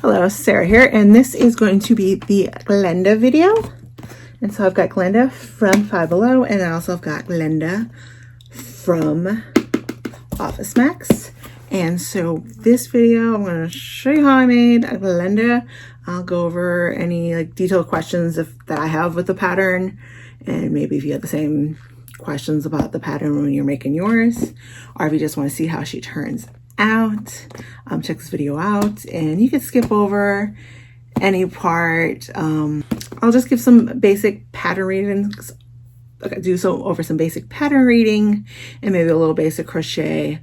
Hello, Sarah here, and this is going to be the Glenda video. And so I've got Glenda from Five Below, and I also have got Glenda from Office Max. And so this video, I'm going to show you how I made a Glenda. I'll go over any detailed questions that I have with the pattern, and maybe if you have the same questions about the pattern when you're making yours, or if you just want to see how she turns out, check this video out, and you can skip over any part. I'll just give some basic pattern readings. Okay, do so over some basic pattern reading and maybe a little basic crochet.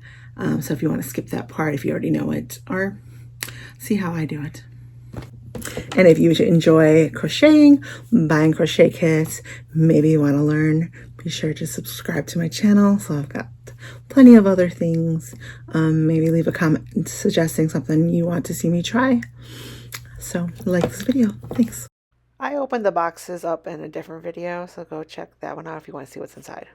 So if you want to skip that part, if you already know it, or see how I do it. And if you enjoy crocheting, buying crochet kits, maybe you want to learn, be sure to subscribe to my channel. So I've got plenty of other things. Maybe leave a comment suggesting something you want to see me try. So like this video. Thanks. I opened the boxes up in a different video, so go check that one out if you want to see what's inside.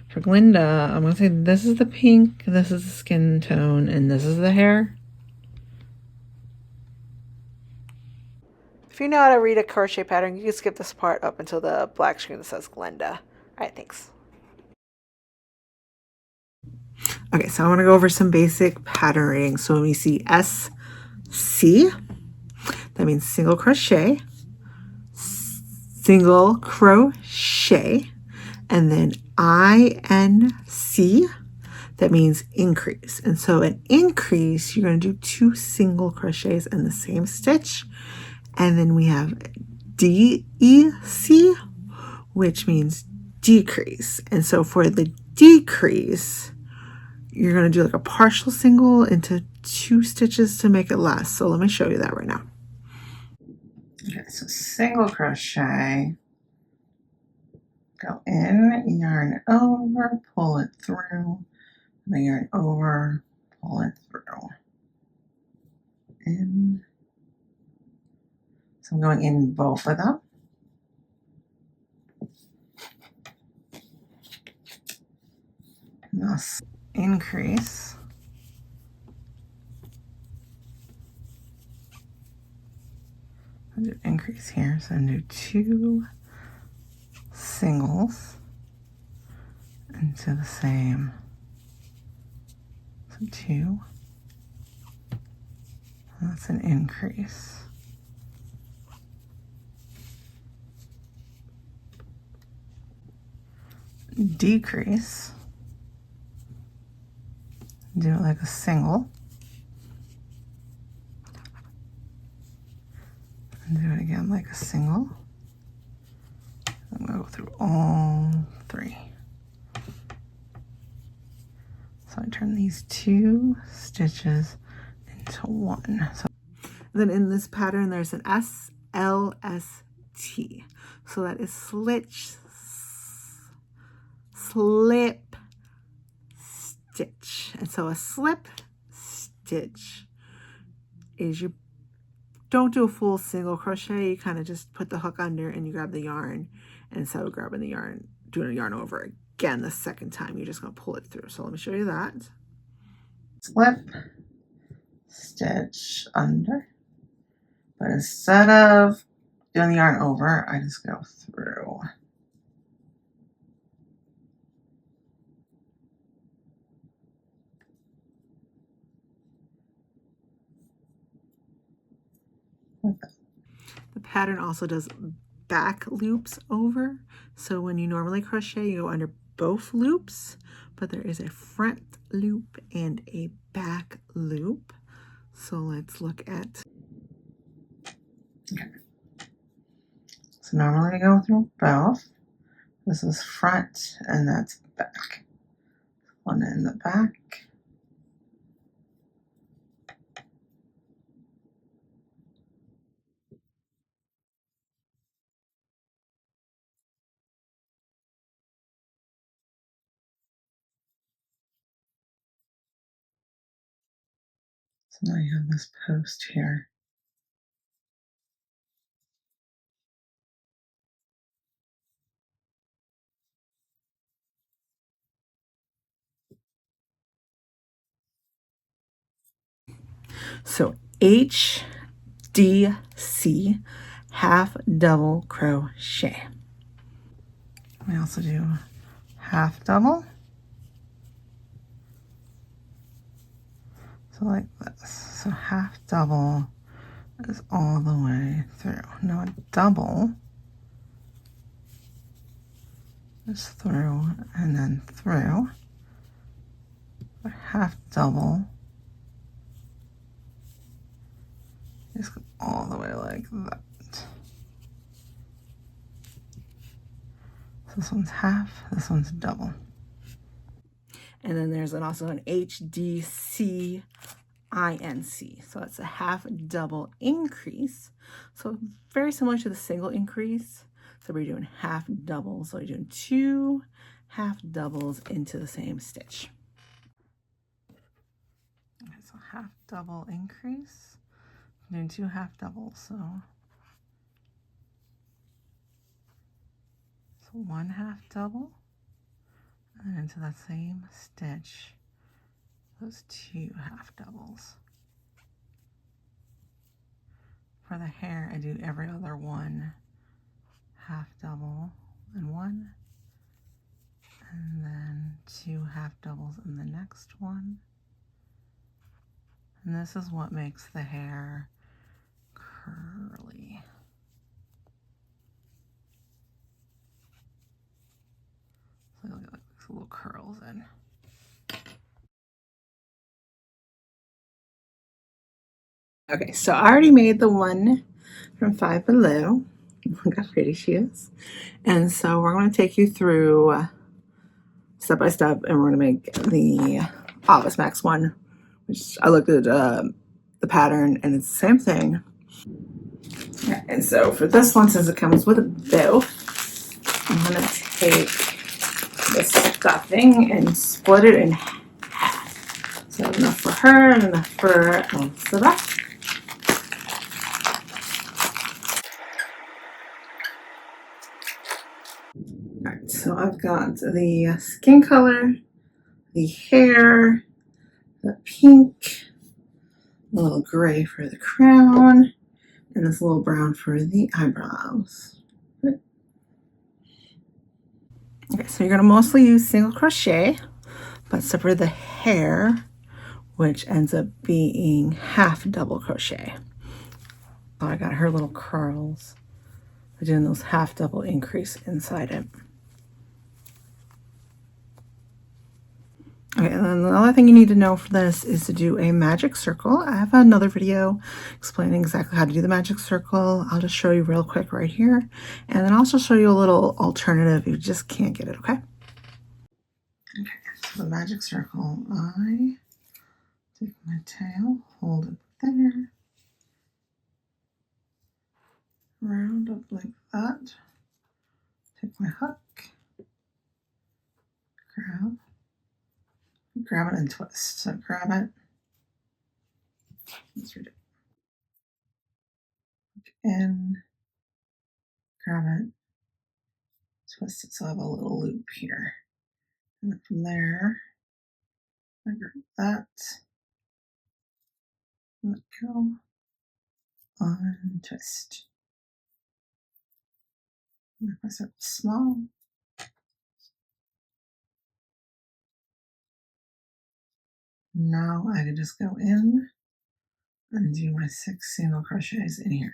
For Glenda, I'm going to say this is the pink, this is the skin tone, and this is the hair. If you know how to read a crochet pattern, you can skip this part up until the black screen that says Glenda. All right, thanks. Okay, so I want to go over some basic pattern reading. So when we see SC, that means single crochet, single crochet, and then INC, that means increase. And so an increase, you're going to do 2 single crochets in the same stitch. And then we have DEC, which means decrease. And so for the decrease, you're going to do like a partial single into 2 stitches to make it less. So let me show you that right now. Okay, so single crochet, go in, yarn over, pull it through, then yarn over, pull it through. In. So I'm going in both of them. Now increase. I'll do increase here, so I'm going to do 2 singles into the same. So 2. That's an increase. Decrease. Do it like a single. And do it again like a single. I'm going to go through all 3. So I turn these 2 stitches into 1. So then in this pattern, there's an SLST. So that is slip, stitch. And so a slip stitch is you don't do a full single crochet. You kind of just put the hook under and you grab the yarn. And instead of grabbing the yarn, doing a yarn over again the second time, you're just going to pull it through. So let me show you that. Slip, stitch under. But instead of doing the yarn over, I just go through. Like that. The pattern also does back loops over. So when you normally crochet, you go under both loops, but there is a front loop and a back loop. So let's look at. Okay. So normally we go through both. This is front and that's back. One in the back. So now you have this post here. So H HDC, half double crochet. We also do half double. So like this. So half double is all the way through. Now a double is through and then through. A half double is all the way like that. So this one's half, this one's double. And then there's also an HDC INC. So it's a half double increase. So very similar to the single increase. So we're doing half doubles. So we're doing 2 half doubles into the same stitch. Okay, so half double increase. I'm doing 2 half doubles. So 1 half double. And into that same stitch, those 2 half doubles. For the hair, I do every other 1 half double and 1, and then 2 half doubles in the next one. And this is what makes the hair curly. So look at these little curls in. Okay, so I already made the one from Five Below. Look how pretty she is. And so we're going to take you through step by step, and we're going to make the Office Max one, which I looked at the pattern, and it's the same thing. And so for this one, since it comes with a bow, I'm going to take the stuffing and split it in half. So enough for her and enough for Elsa. Alright, so I've got the skin color, the hair, the pink, a little gray for the crown, and this little brown for the eyebrows. Okay, so you're going to mostly use single crochet, but except for the hair, which ends up being half double crochet. Oh, I got her little curls. I'm doing those half double increase inside it. Okay, and then the other thing you need to know for this is to do a magic circle. I have another video explaining exactly how to do the magic circle. I'll just show you real quick right here. And then I'll also show you a little alternative if you just can't get it, okay? Okay, so the magic circle, I take my tail, hold it there, round up like that, take my hook, grab it and twist. So grab it, insert it in, grab it, twist it so I have a little loop here. And then from there, I grab that, let go, untwist. Make myself small. Now I can just go in and do my 6 single crochets in here.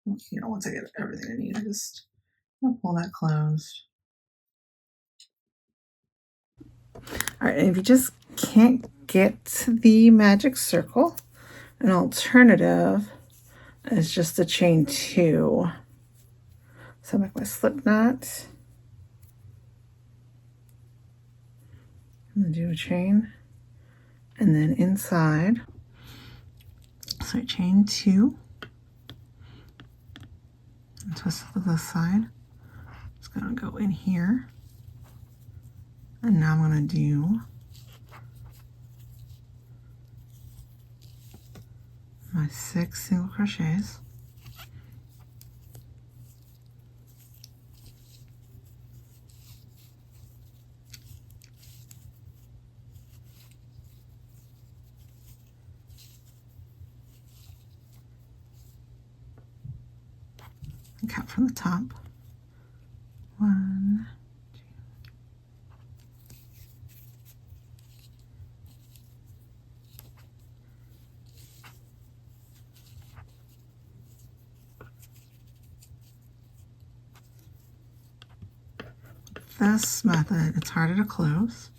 You know, once I get everything I need, I just pull that closed. All right, and if you just can't get the magic circle, an alternative is just to chain 2. So I make my slip knot, and then do a chain, and then inside, so I chain 2, and twist to this side. It's gonna go in here, and now I'm gonna do my 6 single crochets. and count from the top. 1, 2. This method, it's harder to close.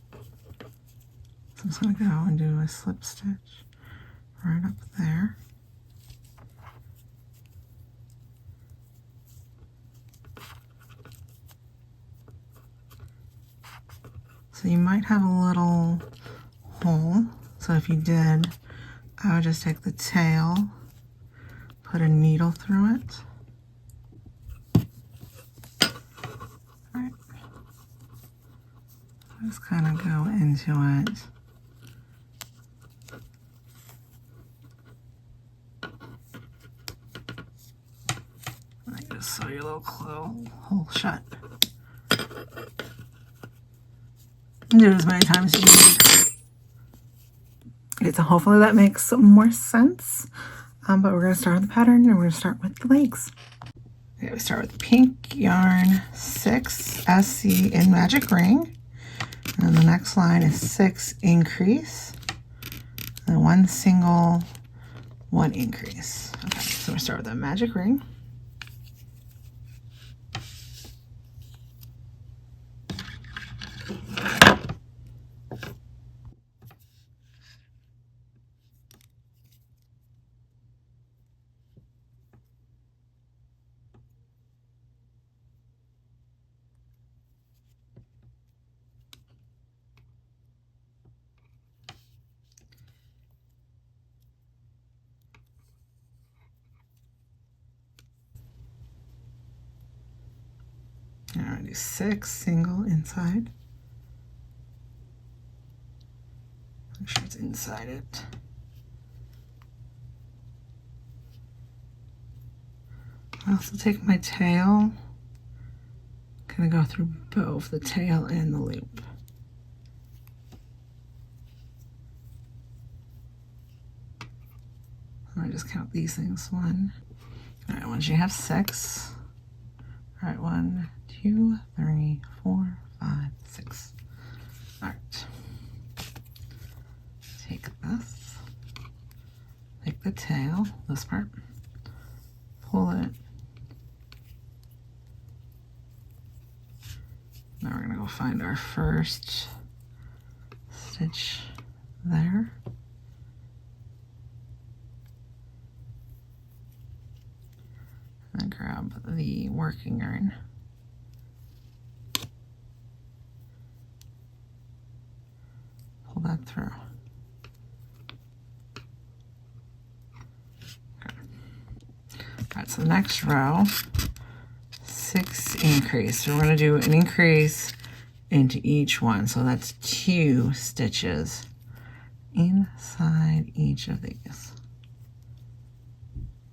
So I'm just going to go and do a slip stitch right up there. So you might have a little hole. So if you did, I would just take the tail, put a needle through it. Right. Just kind of go into it. I just sew your little hole shut. Do it as many times as you need. Okay, so hopefully that makes some more sense. But we're going to start on the pattern, and we're going to start with the legs. Okay, we start with pink yarn 6 SC in magic ring. And then the next line is 6 increase. And 1 single, 1 increase. Okay, so we start with the magic ring. I'm going to do 6 single inside. Make sure it's inside it. I also take my tail, kind of go through both the tail and the loop. And I just count these things. 1. All right, once you have 6. All right, 1, 2, 3, 4, 5, 6. All right. Take this, take the tail, this part, pull it. Now we're going to go find our first stitch there. And then grab the working yarn. Pull that through. Okay. All right, so the next row, 6 increase. So we're going to do an increase into each one. So that's 2 stitches inside each of these.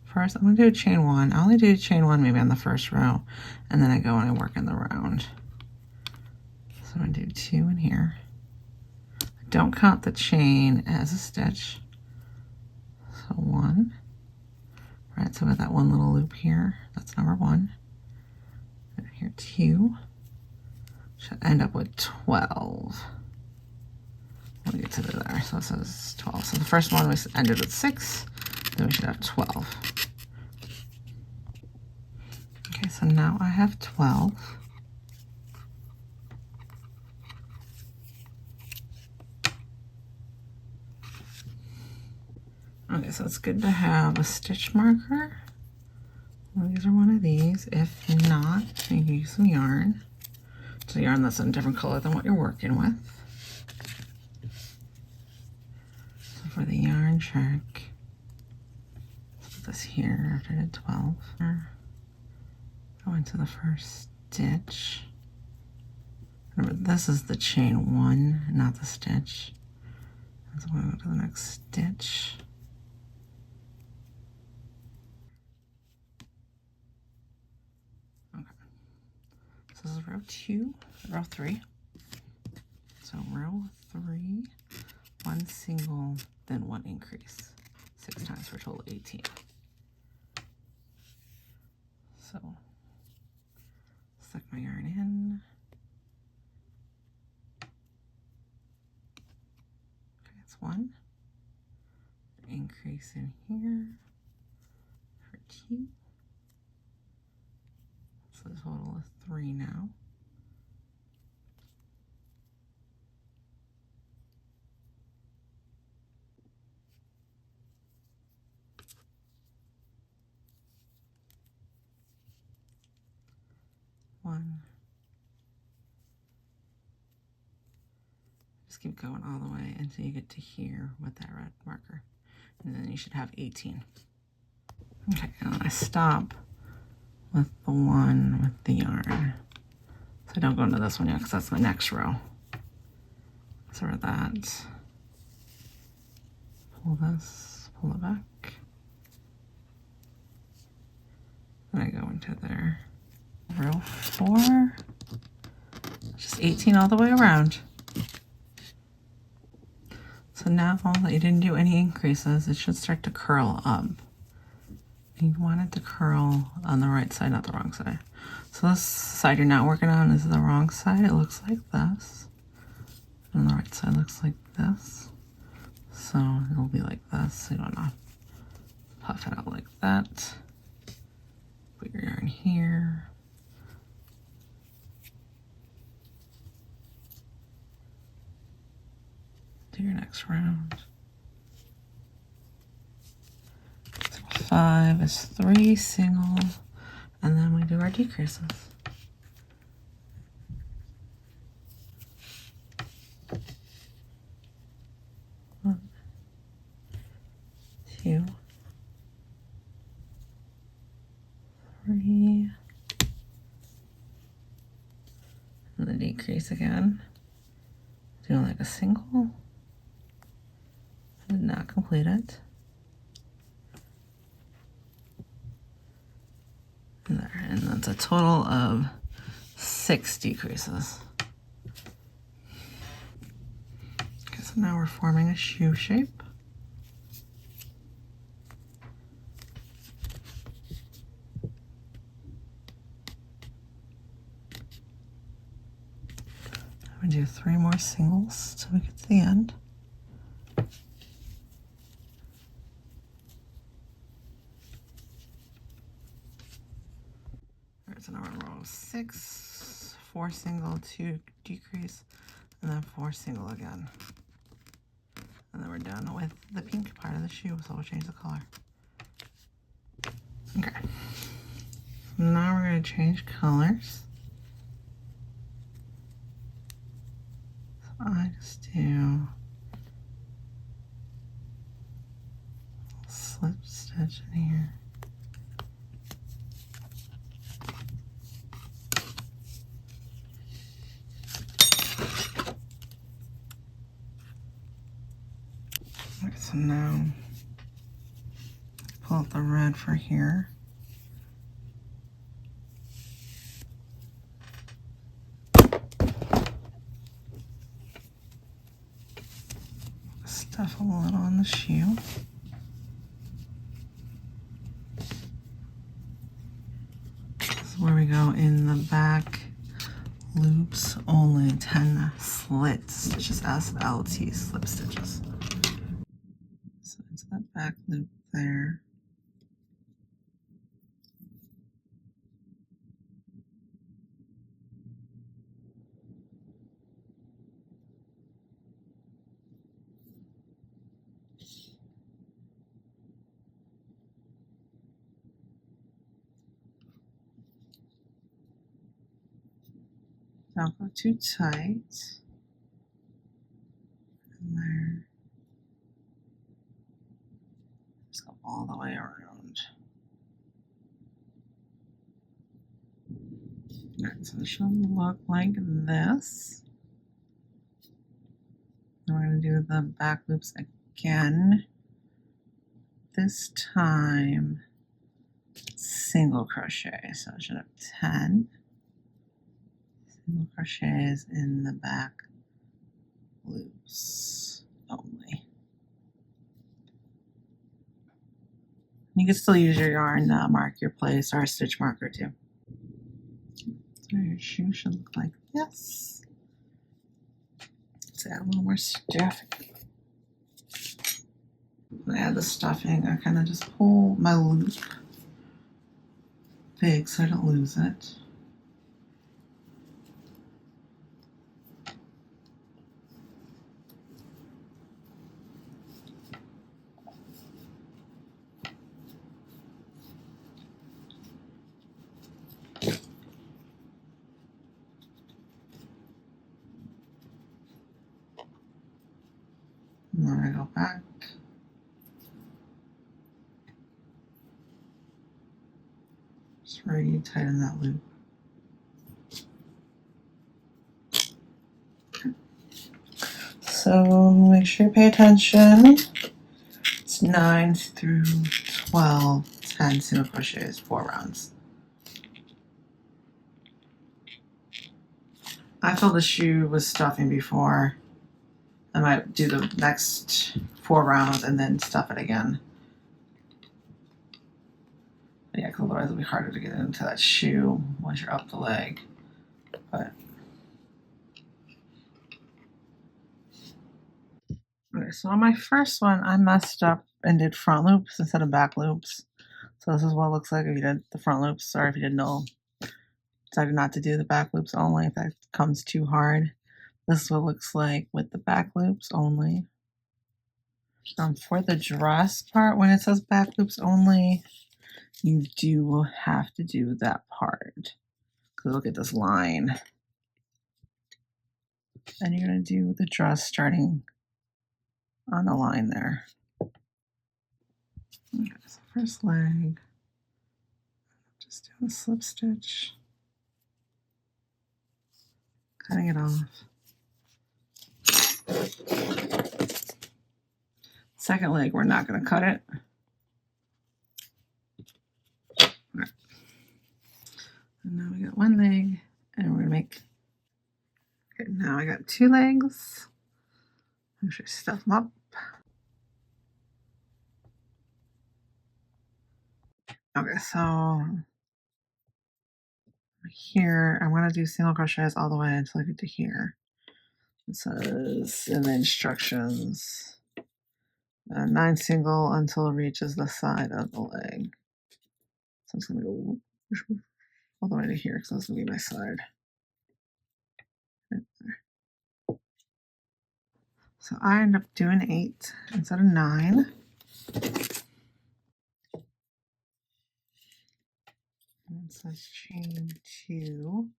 First, I'm going to do a chain 1. I only do chain 1 maybe on the first row, and then I go and I work in the round. So I'm going to do 2 in here. Don't count the chain as a stitch. So 1. Right, so with that one little loop here, that's number 1. And here 2. Should end up with 12. When we get to there, so it says 12. So the first one we ended with 6, then we should have 12. Okay, so now I have 12. Okay, so it's good to have a stitch marker. Well, these are one of these. If not, you can use some yarn. So yarn that's in a different color than what you're working with. So for the yarn trick, let's put this here after I did 12. Go into the first stitch. Remember, this is the chain 1, not the stitch. And so I'm going to go to the next stitch. Okay. So this is row 2, row 3. So row 3, 1 single, then 1 increase. 6 times for a total of 18. So stuck my yarn in. Okay, that's 1. Increase in here for 2. So the total is 3 now. One. Just keep going all the way until you get to here with that red marker. And then you should have 18. Okay, and then I stop with the one with the yarn. So I don't go into this one yet because that's my next row. So for that, pull this, pull it back. Then I go into there. Row 4, just 18 all the way around. So now that you didn't do any increases, it should start to curl up. You want it to curl on the right side, not the wrong side. So this side you're not working on is the wrong side. It looks like this. And the right side looks like this. So it'll be like this. So you want to puff it out like that. Put your yarn here. Do your next round. 5 is 3 single, and then we do our decreases. 1, 2, 3, and the decrease again. Doing like a single. I did not complete it. There, and that's a total of 6 decreases. Okay, so now we're forming a shoe shape. I'm gonna do 3 more singles till we get to the end. So now we're in row 6, 4 single, 2 decrease, and then 4 single again. And then we're done with the pink part of the shoe, so we'll change the color. Okay. Now we're going to change colors. So I just do a slip stitch in here. So now pull out the red for here. Stuff a little on the shoe. This is where we go in the back loops, only 10 slit stitches, SLT slip stitches. So into that back loop there. Don't go too tight. And there. Just go all the way around. Alright, so this should look like this. Then we're going to do the back loops again. This time, single crochet. So I should have 10 single crochets in the back loops only. You can still use your yarn mark your place or a stitch marker too. So your shoe should look like this. Let's add a little more stuffing. When I add the stuffing, I kind of just pull my loop big so I don't lose it. And then I go back. Just really tighten that loop. So make sure you pay attention. It's 9 through 12, 10 single crochets, 4 rounds. I filled the shoe with stuffing before. I might do the next 4 rounds and then stuff it again. Yeah, because otherwise it'll be harder to get into that shoe once you're up the leg. But okay, so on my first one, I messed up and did front loops instead of back loops. So this is what it looks like if you did the front loops, or if you didn't know, decided not to do the back loops only if that comes too hard. This is what it looks like with the back loops only. For the dress part, when it says back loops only, you do have to do that part. Because look at this line. And you're going to do the dress starting on the line there. Okay, so first leg, just do a slip stitch, cutting it off. Second leg, we're not going to cut it. Right. And now we got one leg, and we're going to make, okay, now I got 2 legs. Make sure I stuff them up. Okay, so here, I'm going to do single crochets all the way until I get to here. It says in the instructions, 9 single until it reaches the side of the leg. So I'm just going to go all the way to here because that's going to be my side. Right there. So I end up doing 8 instead of 9. And it says chain 2.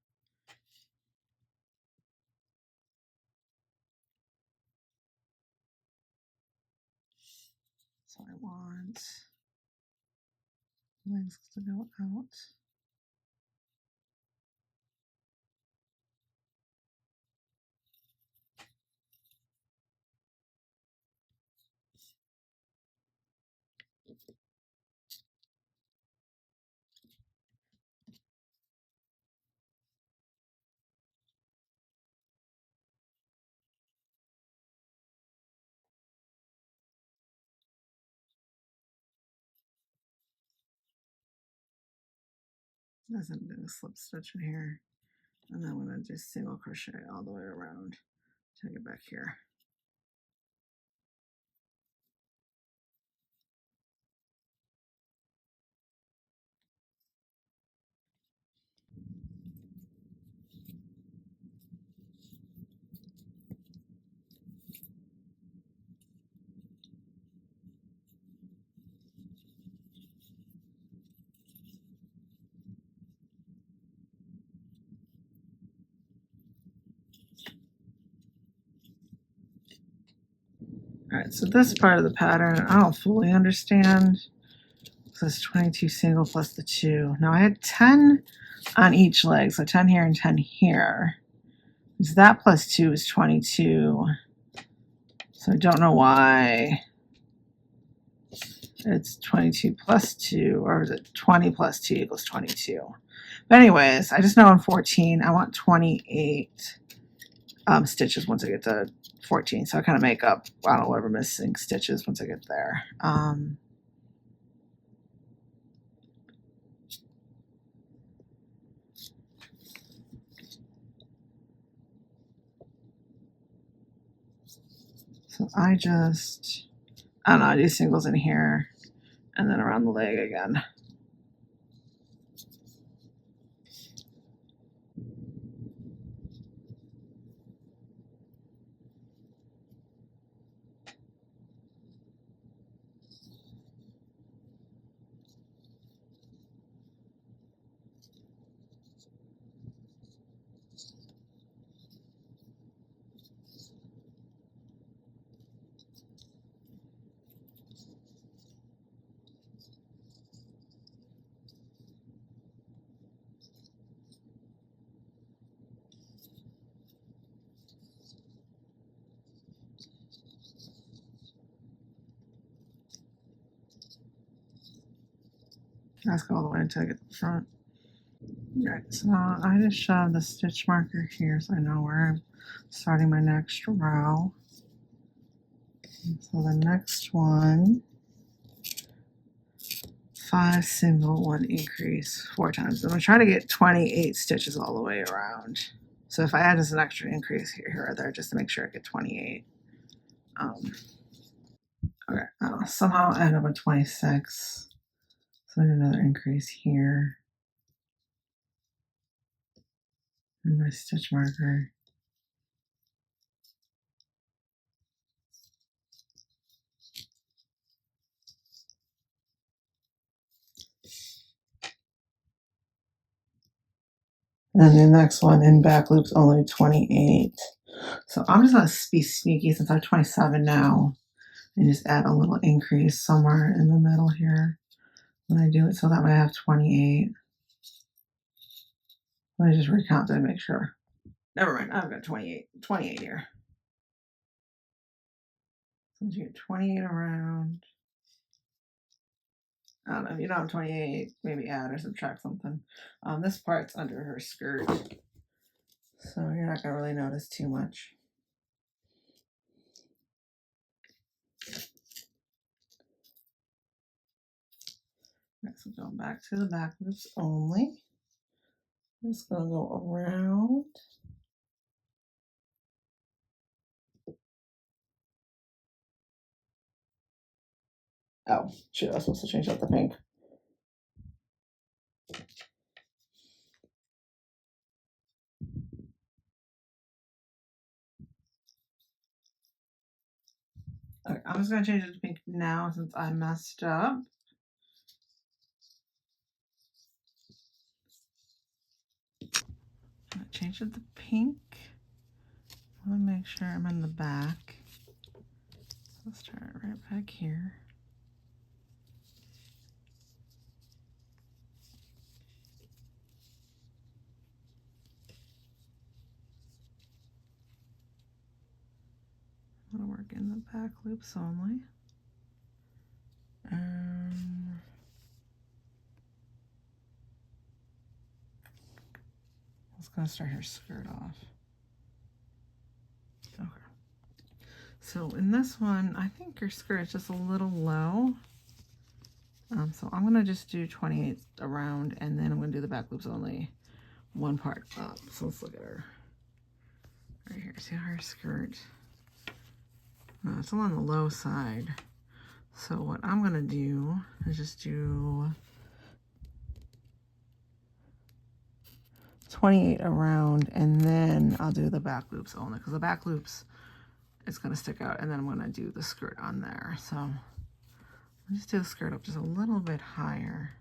So I want legs to go out. Doesn't do a slip stitch in here. And then I'm going to just single crochet all the way around to get back here. All right, so this part of the pattern, I don't fully understand. So it's 22 single plus the 2. Now I had 10 on each leg, so 10 here and 10 here. So that plus 2 is 22. So I don't know why it's 22 plus 2, or is it 20 plus 2 equals 22? But anyways, I just know in 14, I want 28 stitches once I get to 14. So I kind of make up, I don't know, whatever missing stitches once I get there. So I don't know, I do singles in here and then around the leg again. Let's go all the way until I get to the front. Right, so I just shove the stitch marker here so I know where I'm starting my next row. So the next one, 5 single, 1 increase, 4 times. I'm going to try to get 28 stitches all the way around. So if I add just an extra increase here or there just to make sure I get 28. Okay, somehow I end up with 26. So I do another increase here. And my stitch marker. And the next one in back loops only 28. So I'm just going to be sneaky since I'm 27 now and just add a little increase somewhere in the middle here when I do it so that way I have 28. Let me just recount to make sure. Never mind, I've got 28 here. So you get 28 around. I don't know, if you don't have 28, maybe add or subtract something. This part's under her skirt, so you're not going to really notice too much. Next, we're going back to the back loops only. I'm just going to go around. Oh, shoot, I was supposed to change out the pink. Okay, I'm just going to change it to pink now since I messed up. Change it to pink. I want to make sure I'm in the back. Let's start right back here. I'm going to work in the back loops only. I was going to start her skirt off. Okay. So in this one, I think her skirt is just a little low. So I'm going to just do 28 around, and then I'm going to do the back loops only one part up. So let's look at her. Right here, see her skirt? It's on the low side. So what I'm going to do is just do 28 around, and then I'll do the back loops only, because the back loops is going to stick out, and then I'm going to do the skirt on there. So I'll just do the skirt up just a little bit higher.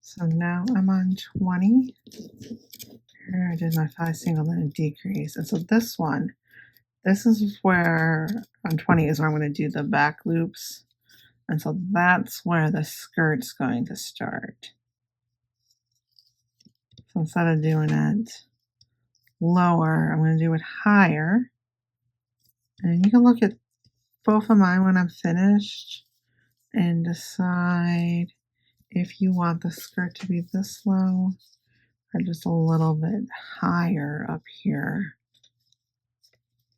So now I'm on 20. Here I did my 5 single, then a decrease. And so this one, this is where on 20 is where I'm going to do the back loops. And so that's where the skirt's going to start. So instead of doing it lower, I'm going to do it higher. And you can look at both of mine when I'm finished and decide if you want the skirt to be this low or just a little bit higher up here.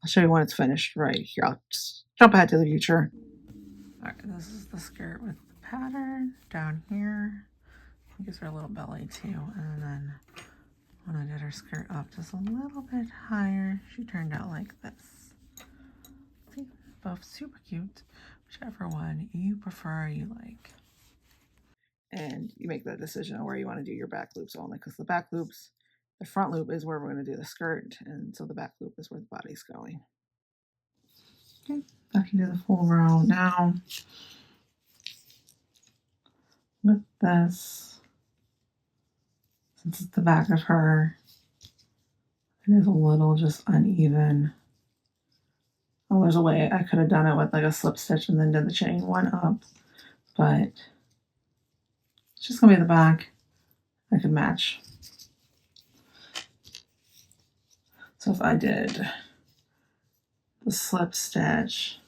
I'll show you when it's finished right here. I'll just jump ahead to the future. All right, this is the skirt with the pattern down here. It gives her a little belly too. And then when I did her skirt up just a little bit higher, she turned out like this. both super cute, whichever one you prefer, you like. And you make that decision on where you want to do your back loops only, because the back loops, the front loop is where we're going to do the skirt, and so the back loop is where the body's going. Okay, back into the full row now. With this, since it's the back of her, it is a little just uneven. Oh, there's a way I could have done it with like a slip stitch and then did the chain one up, but it's just gonna be the back. I could match. So if I did the slip stitch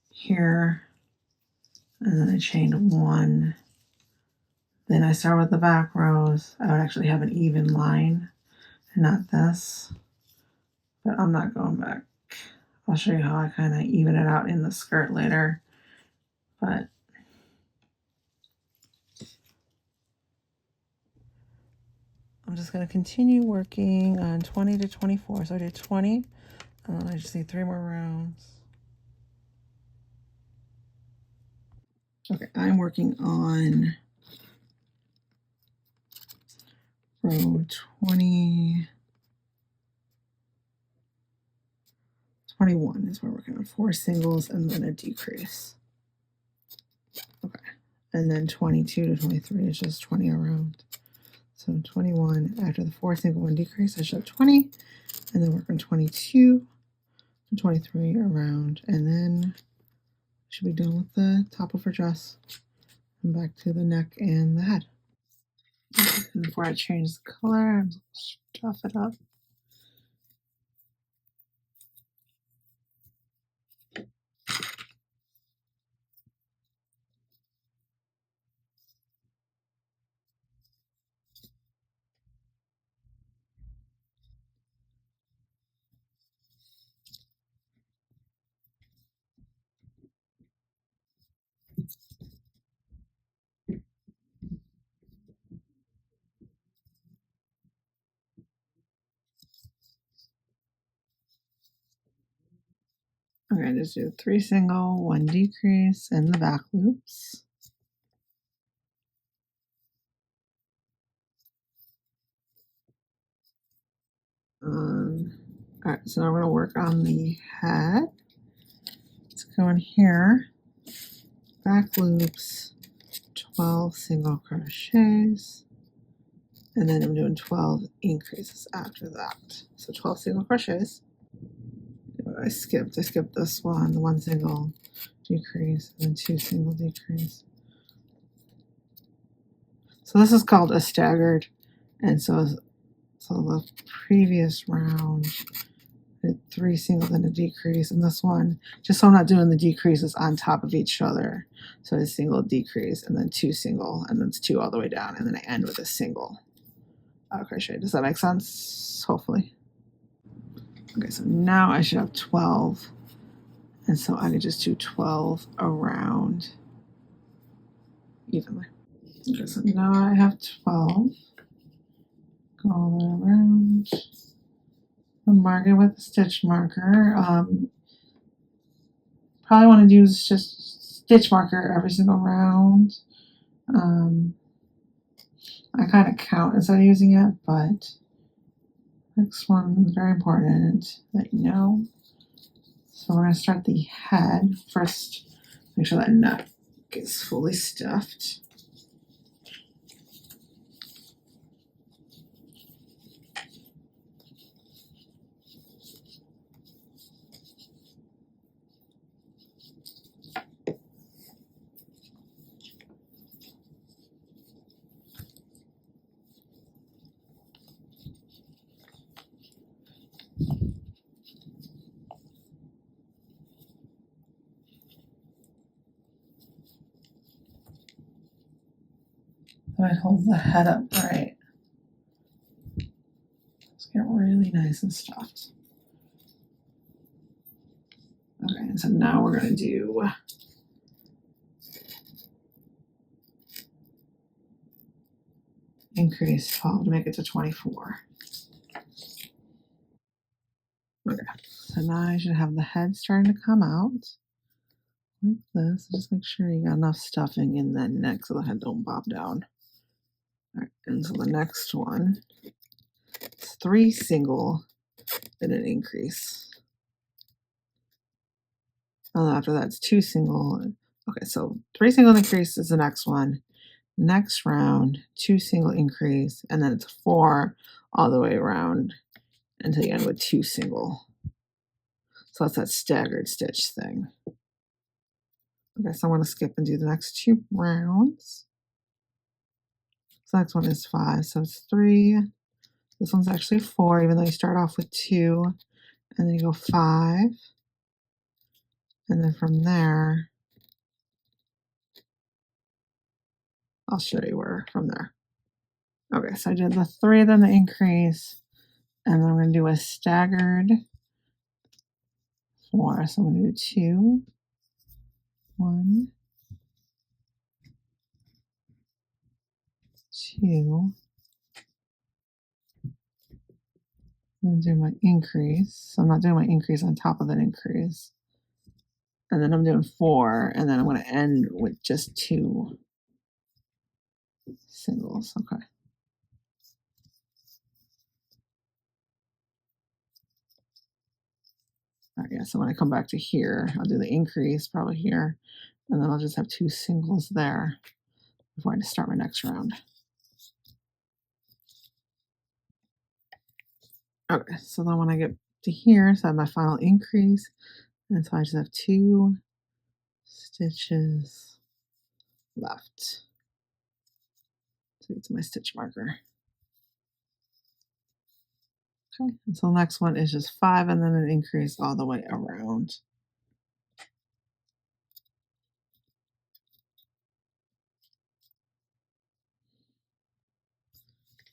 here, and then I chained one, then I start with the back rows, I would actually have an even line and not this, but I'm not going back. I'll show you how I kind of even it out in the skirt later, but I'm just going to continue working on 20 to 24. So I did 20, and I just need 3 more rounds. Okay, I'm working on row 20, 21 is where we're working on 4 singles and then a decrease. Okay, and then 22 to 23 is just 20 around. So 21, after the 4 single 1 decrease, I should have 20, and then work on 22 to 23 around, and then should be done with the top of her dress and back to the neck and the head. And before I change the color, I'm just stuff it up. Okay, just do 3 single, 1 decrease in the back loops. All right, so now we're going to work on the head. Let's go in here, back loops, 12 single crochets, and then I'm doing 12 increases after that. So 12 single crochets. I skipped this one, the 1 single decrease, and then 2 single decrease. So this is called a staggered, and so the previous round I did 3 singles and a decrease, and this one, just so I'm not doing the decreases on top of each other, so a single decrease and then 2 single, and then it's 2 all the way down, and then I end with a single crochet. Does that make sense? Hopefully. Okay, so now I should have 12, and so I could just do 12 around evenly. Okay, so now I have 12. Go all the way around. I'm marking with a stitch marker. Probably want to use just stitch marker every single round. I kind of count instead of using it, but next one is very important that you know. So we're going to start the head first. Make sure that neck is fully stuffed. So it holds the head up right. Let's get really nice and stuffed. Okay, and so now we're going to do increase 12 to make it to 24. Okay, So now I should have the head starting to come out like this. Just make sure you got enough stuffing in that neck so the head don't bob down. All right, and so the next one is 3 single and an increase. And after that, it's 2 single. Okay, so 3 single increase is the next one. Next round, 2 single increase, and then it's 4 all the way around until you end with 2 single. So that's that staggered stitch thing. Okay, so I'm going to skip and do the next 2 rounds. So the next one is 5, so it's 3. This one's actually 4, even though you start off with 2, and then you go 5. And then from there, I'll show you where from there. Okay, so I did the 3, then the increase, and then I'm going to do a staggered 4. So I'm going to do 2, 1, 2. I'm doing my increase. So I'm not doing my increase on top of an increase. And then I'm doing 4, and then I'm going to end with just 2 singles. Okay. All right, yeah, so when I come back to here, I'll do the increase probably here, and then I'll just have 2 singles there before I start my next round. Okay, so then when I get to here, so I have my final increase, and so I just have 2 stitches left to get to my stitch marker. Okay, and so the next one is just 5 and then an increase all the way around.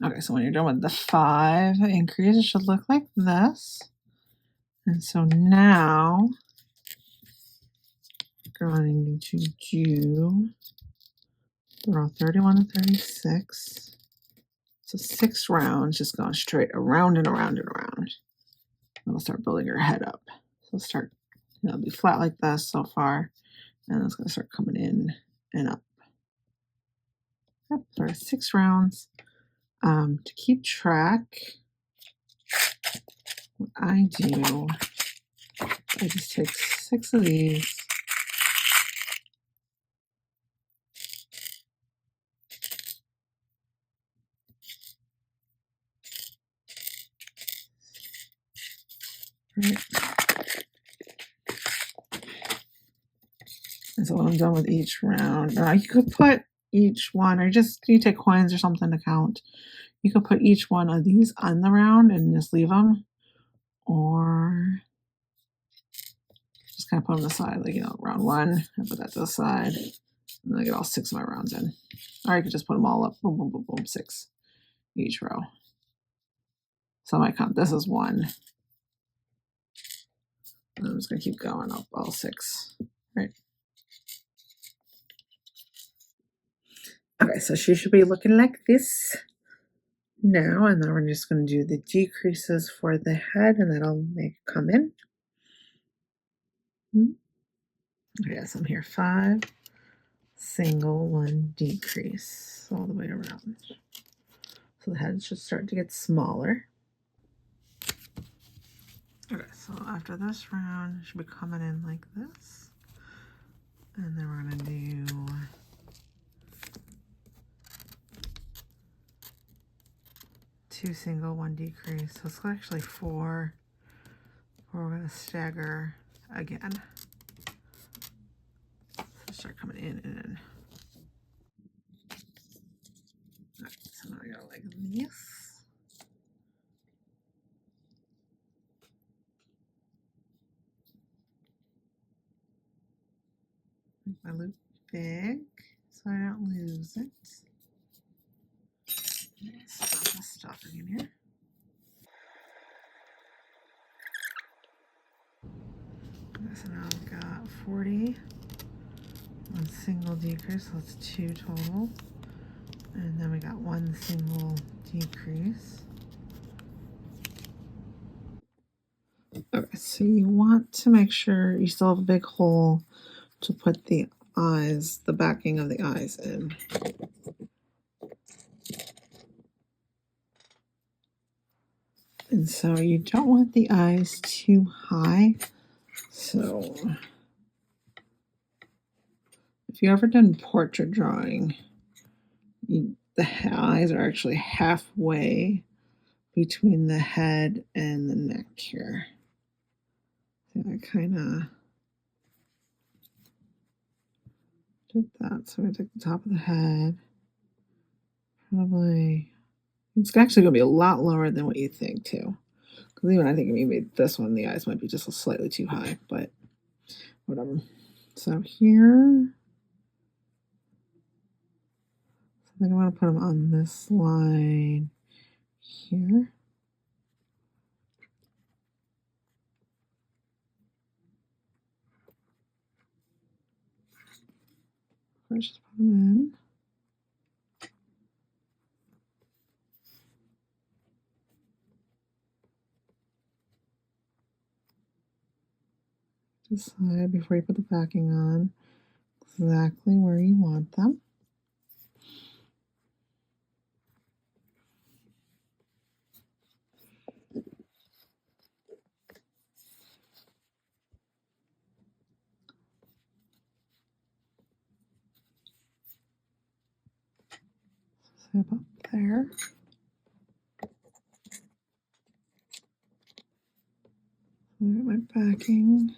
Okay, so when you're done with the 5 increase, it should look like this. And so now we're going to do row 31 and 36. So 6 rounds, just going straight around and around and around. And we'll start building your head up. So start, it'll be flat like this so far, and it's going to start coming in and up. Yep, there are 6 rounds. To keep track, what I do, I just take 6 of these. Right. And so when I'm done with each round, you could put each one, or just you take coins or something to count. You could put each one of these on the round and just leave them, or just kind of put them aside, like, you know, round 1, I put that to the side, and then I get all 6 of my rounds in. Or I could just put them all up, boom, boom, boom, boom, 6 each row. So I might count this as 1. And I'm just going to keep going up all 6, right? Okay, so she should be looking like this now, and then we're just going to do the decreases for the head, and that'll make it come in. Okay, so I'm here 5 single, 1 decrease all the way around. So the head should start to get smaller. Okay, so after this round, it should be coming in like this, and then we're going to do two single, 1 decrease. So it's actually 4. We're going to stagger again. So start coming in and in. All right, so now I go like this. Make my loop big so I don't lose it. Stop the stuffing in here. Okay, so now I've got 40. 1 single decrease, so that's 2 total. And then we got 1 single decrease. Okay, So you want to make sure you still have a big hole to put the eyes, the backing of the eyes in. And so you don't want the eyes too high. So if you've ever done portrait drawing, the eyes are actually halfway between the head and the neck here. So I kind of did that. So I took the top of the head. Probably, it's actually going to be a lot lower than what you think too. Because even I think maybe this one, the eyes might be just slightly too high, but whatever. So here, I think I want to put them on this line here. First, just put them in. Decide before you put the backing on exactly where you want them. So about there. Look at my backing.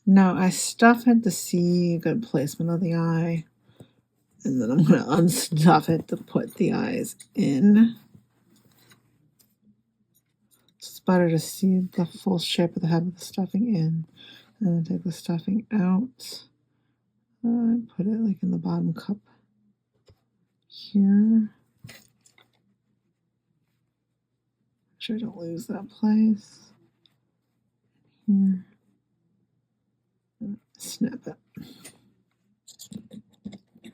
Now I stuff it to see a good placement of the eye. And then I'm going to unstuff it to put the eyes in. It's better to see the full shape of the head with the stuffing in. And then take the stuffing out. Put it like in the bottom cup here. Make sure I don't lose that place. Here. And snap it.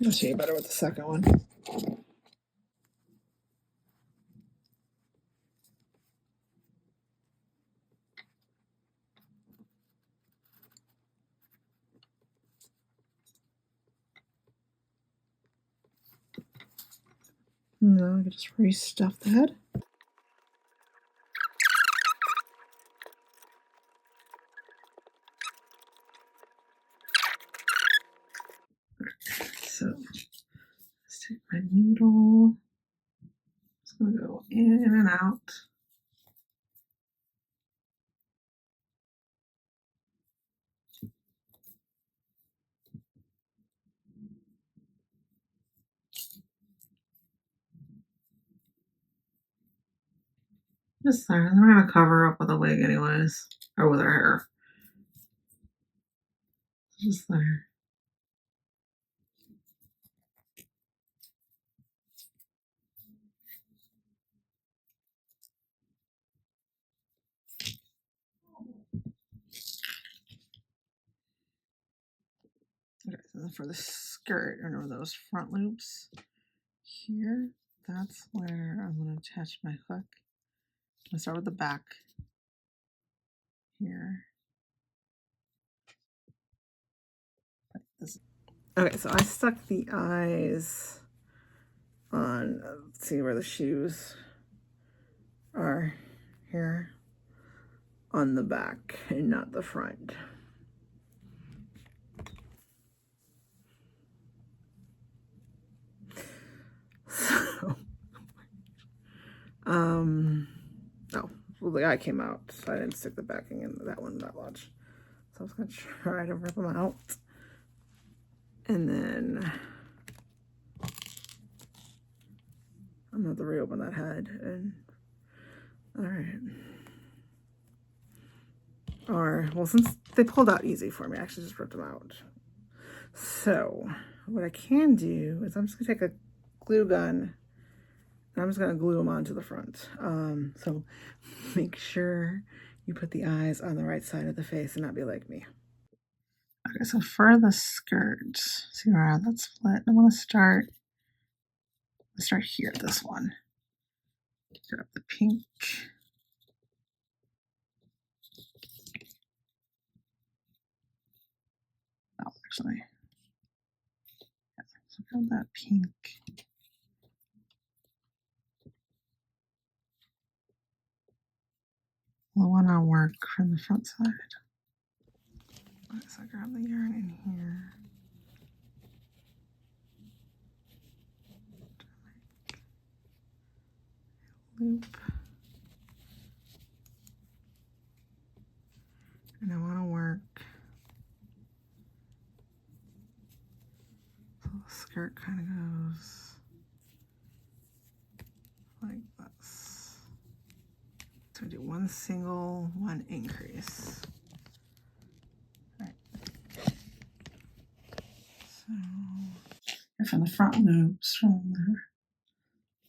I'll show you better with the second one. Now I can just restuff the head. So let's take my needle. It's going to go in and out. Just there. And we're going to cover up with a wig anyways, or with our hair. Just there. Okay, so for the skirt, or those front loops here, that's where I'm going to attach my hook. I'm going to start with the back here. Okay, so I stuck the eyes on, let's see where the shoes are here, on the back and not the front. So, oh, well, the eye came out, so I didn't stick the backing in that one that large. So I was going to try to rip them out. And then I'm going to have to reopen that head. And all right. Or, well, since they pulled out easy for me, I actually just ripped them out. So what I can do is I'm just going to take a glue gun and I'm just going to glue them onto the front. So make sure you put the eyes on the right side of the face and not be like me. Okay, so for the skirt, see where I have that split? I want to start here, this one. Grab the pink. actually. Yeah, so grab that pink. I want to work from the front side. So I grab the yarn in here. Loop. And I want to work so the skirt kind of goes like this. So do one single, one increase. All right. So from the front loops, from there,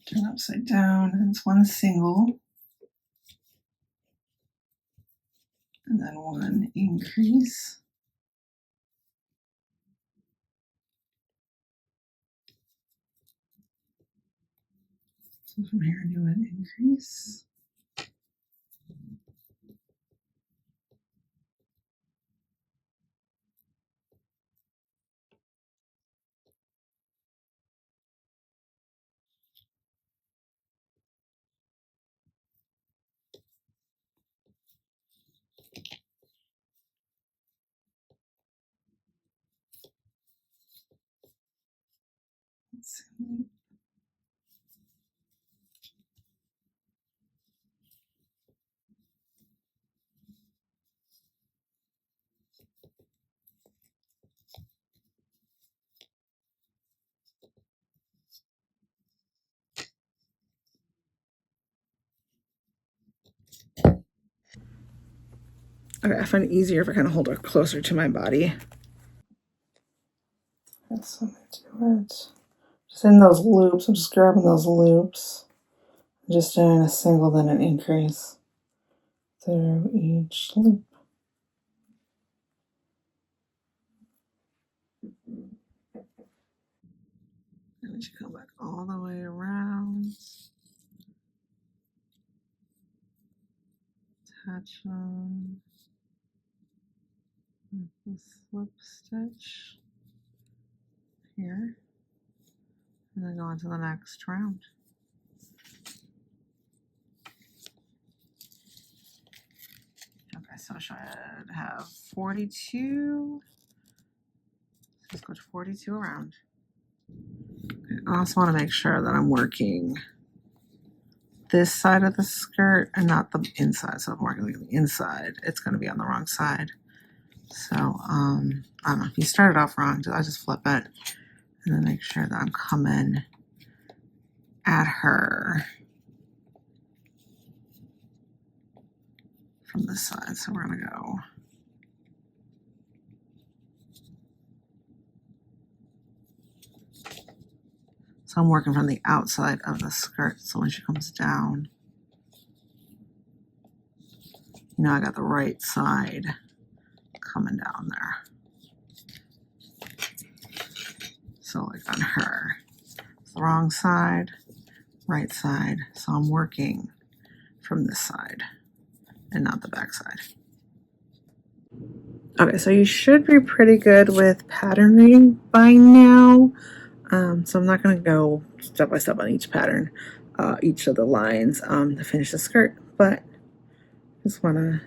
turn upside down, and it's one single, and then one increase. So from here, do an increase. Let's see. Okay, I find it easier if I kind of hold it closer to my body. That's what I do it. Just in those loops, I'm just grabbing those loops. Just doing a single, then an increase through each loop. And then you come back all the way around. Attach them with the slip stitch here, and then go on to the next round. Okay, so I should have 42. Let's go to 42 around. I also want to make sure that I'm working this side of the skirt and not the inside. So if I'm working the inside, it's going to be on the wrong side. So I don't know. If you started off wrong, I just flip it and then make sure that I'm coming at her from this side. So we're going to go. So I'm working from the outside of the skirt. So when she comes down, you know, I got the right side coming down there. So like on her, it's the wrong side, right side. So I'm working from this side and not the back side. Okay, so you should be pretty good with pattern reading by now. So I'm not going to go step by step on each pattern, each of the lines to finish the skirt, but just want to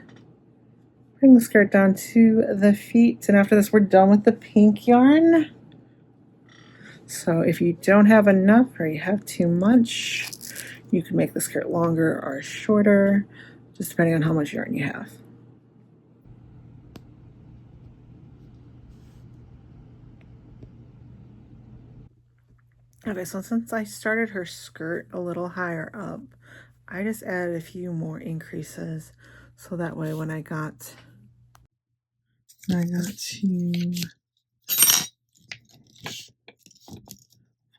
bring the skirt down to the feet. And after this, we're done with the pink yarn. So if you don't have enough or you have too much, you can make the skirt longer or shorter, just depending on how much yarn you have. Okay, so since I started her skirt a little higher up, I just added a few more increases. So that way when I got to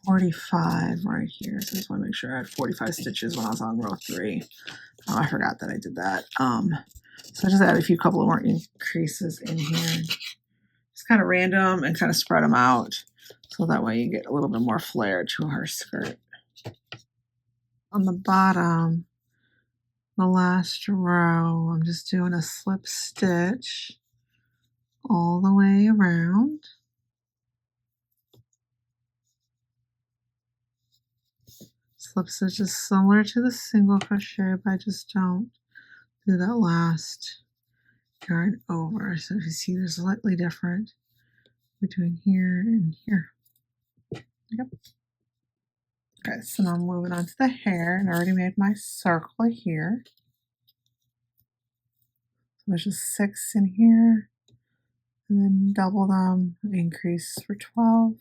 45 right here. So I just want to make sure I had 45 stitches when I was on row 3. Oh, I forgot that I did that. So I just added a couple of more increases in here. Just kind of random and kind of spread them out. So that way you get a little bit more flare to her skirt. On the bottom, the last row, I'm just doing a slip stitch all the way around. slip stitch is similar to the single crochet, but I just don't do that last yarn over. So if you see, there's slightly different between here and here. Yep. Okay, so now I'm moving on to the hair, and I already made my circle here. So there's just 6 in here, and then double them, increase for 12,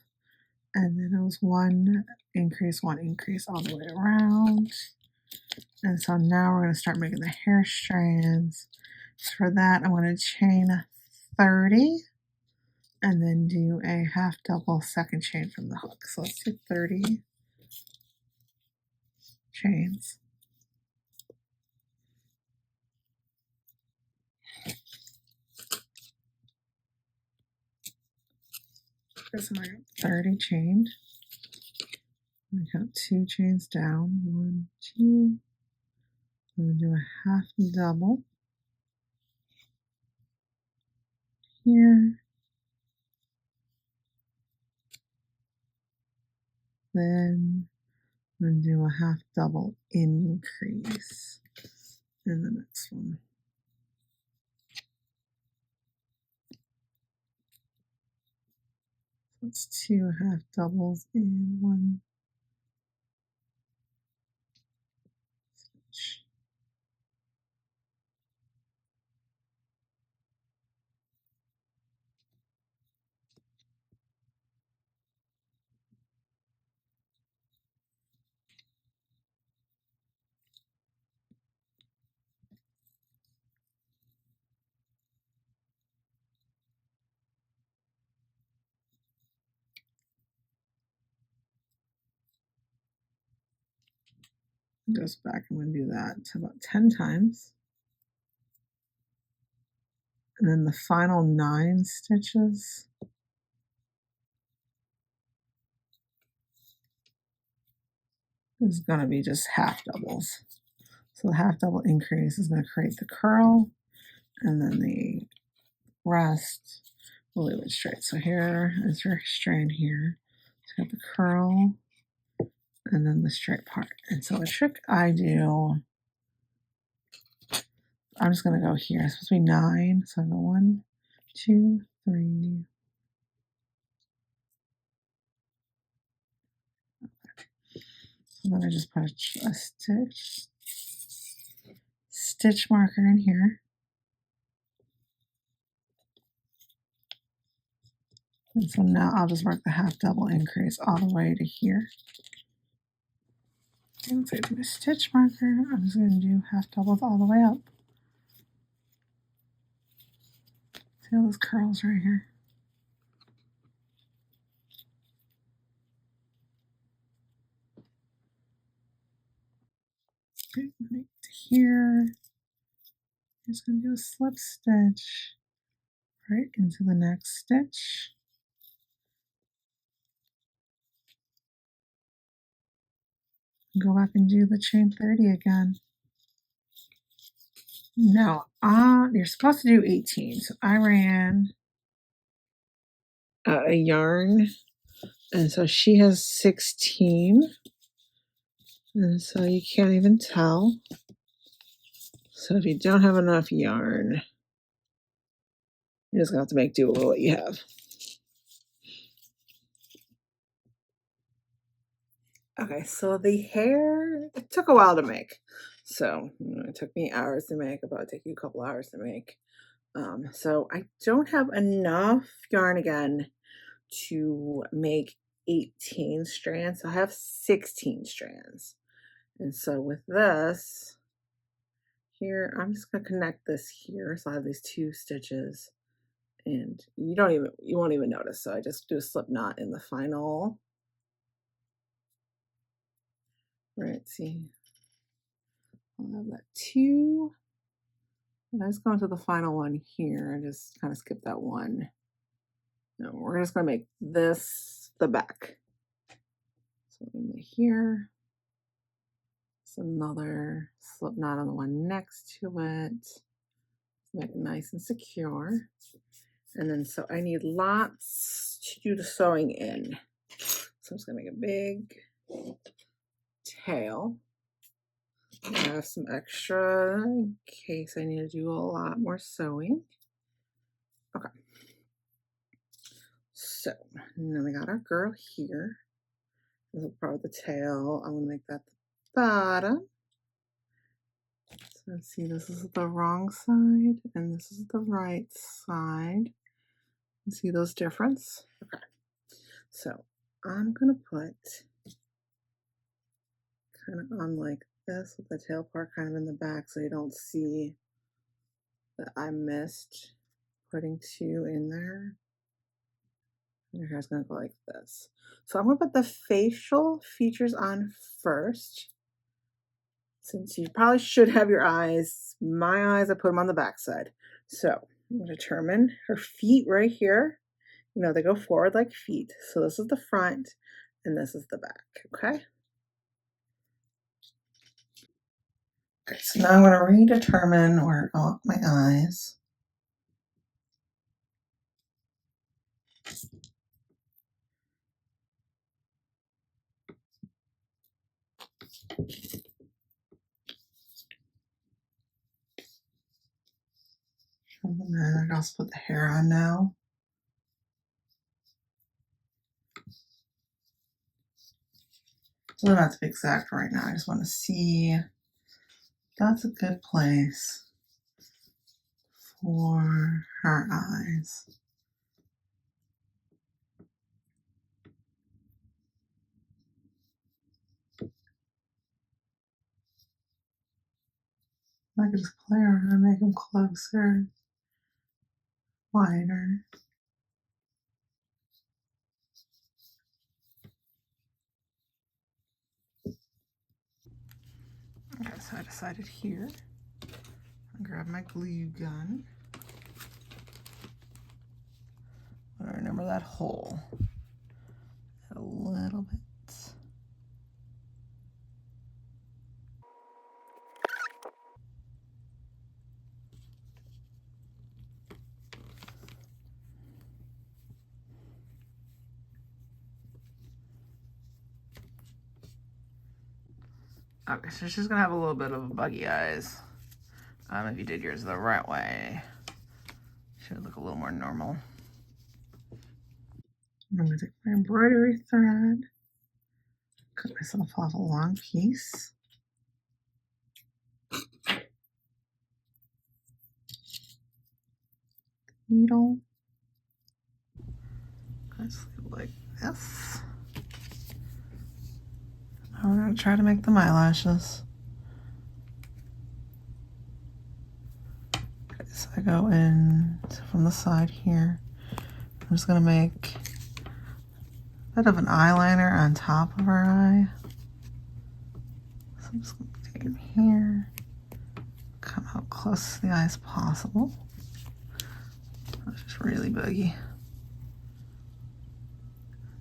and then it was 1 increase all the way around. And so now we're going to start making the hair strands. So for that, I'm going to chain 30 and then do a half double second chain from the hook. So let's do 30 chains. So I got 30 chained. I count 2 chains down. 1, 2. I'm going to do a half double here. Then I'm going to do a half double increase in the next one. That's 2 half doubles in 1 stitch. Goes back, I'm going to do that to about 10 times. And then the final 9 stitches is going to be just half doubles. So the half double increase is going to create the curl, and then the rest we'll leave it straight. So here is your strand here. It's got the curl and then the straight part. And so the trick I do, I'm just going to go here. It's supposed to be 9. So I go 1, 2, 3. And then I just put a stitch marker in here. And so now I'll just work the half double increase all the way to here. And so my stitch marker, I'm just going to do half doubles all the way up. See all those curls right here? Okay, right here. I'm just going to do a slip stitch right into the next stitch. Go back and do the chain 30 again. Now, you're supposed to do 18. So I ran a yarn, and so she has 16. And so you can't even tell. So if you don't have enough yarn, you're just going to have to make do with what you have. Okay, so the hair, it took a while to make. So it took me hours to make, about take you a couple hours to make. So I don't have enough yarn again to make 18 strands. So I have 16 strands. And so with this here, I'm just going to connect this here. So I have these 2 stitches, and you won't even notice. So I just do a slip knot in the final. Right, see, I'll have that 2. And I just go into the final one here and just kind of skip that one. No, we're just going to make this the back. So in here, it's another slip knot on the one next to it. Make it nice and secure. And then so I need lots to do the sewing in. So I'm just going to make a big tail. I have some extra in case I need to do a lot more sewing. Okay. So now we got our girl here. This is part of the tail. I'm gonna make that the bottom. So let's see, this is the wrong side and this is the right side. You see those difference? Okay. So I'm gonna put kind of on like this with the tail part kind of in the back so you don't see that I missed putting 2 in there. And your hair's gonna go like this. So I'm gonna put the facial features on first. Since you probably should have your eyes, my eyes, I put them on the back side. So I'm gonna determine her feet right here. You know, they go forward like feet. So this is the front and this is the back, okay? Okay, so now I'm gonna redetermine where I want my eyes. And then I'll also put the hair on now. So not to be exact right now. I just want to see if that's a good place for her eyes. I could just play around and make them closer, wider. Okay, so I decided here, I'll grab my glue gun. I remember that hole a little bit. Okay, so she's gonna have a little bit of buggy eyes. If you did yours the right way, she would look a little more normal. I'm gonna take my embroidery thread, cut myself off a long piece. Needle. Just leave it like this. Now we're gonna try to make them eyelashes. Okay, so I go in from the side here. I'm just gonna make a bit of an eyeliner on top of her eye. So I'm just gonna take it here, come out close to the eye as possible. That's just really buggy.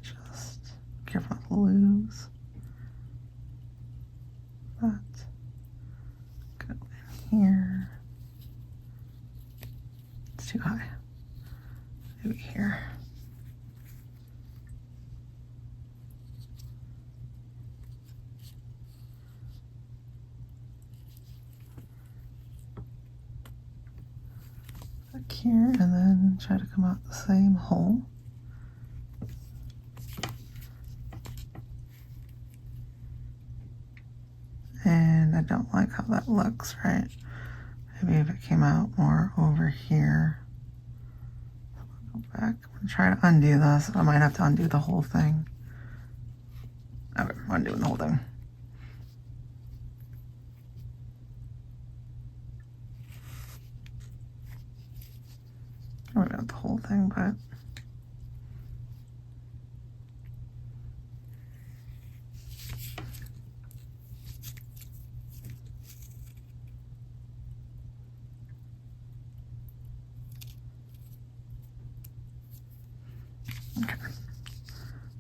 Just careful not to lose that. Go in here. It's too high. Maybe here. Back here, and then try to come out the same hole. And I don't like how that looks, right? Maybe if it came out more over here. Go back. I'm gonna try to undo this. I might have to undo the whole thing. Okay, I'm undoing the whole thing. Maybe not the whole thing, but okay.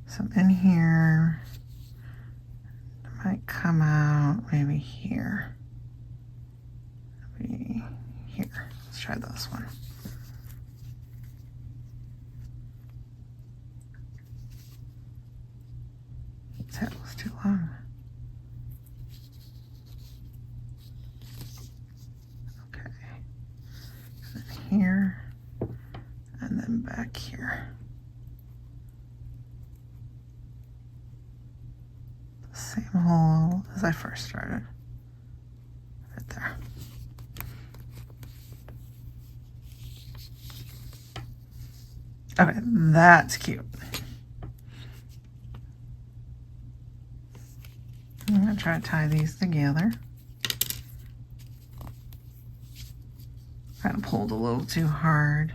So in here, it might come out maybe here. Maybe here. Let's try this one. That was too long. same hole as I first started. Right there. Okay, that's cute. I'm gonna try to tie these together. Kind of pulled a little too hard.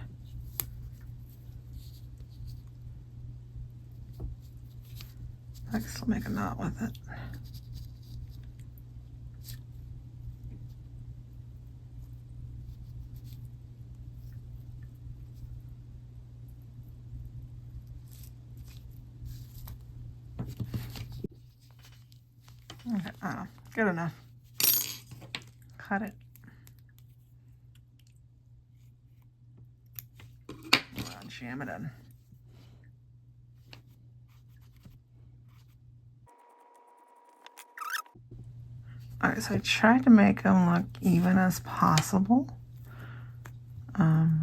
I can still make a knot with it. Okay, good enough. Cut it. Jam it in. Alright, so I tried to make them look even as possible.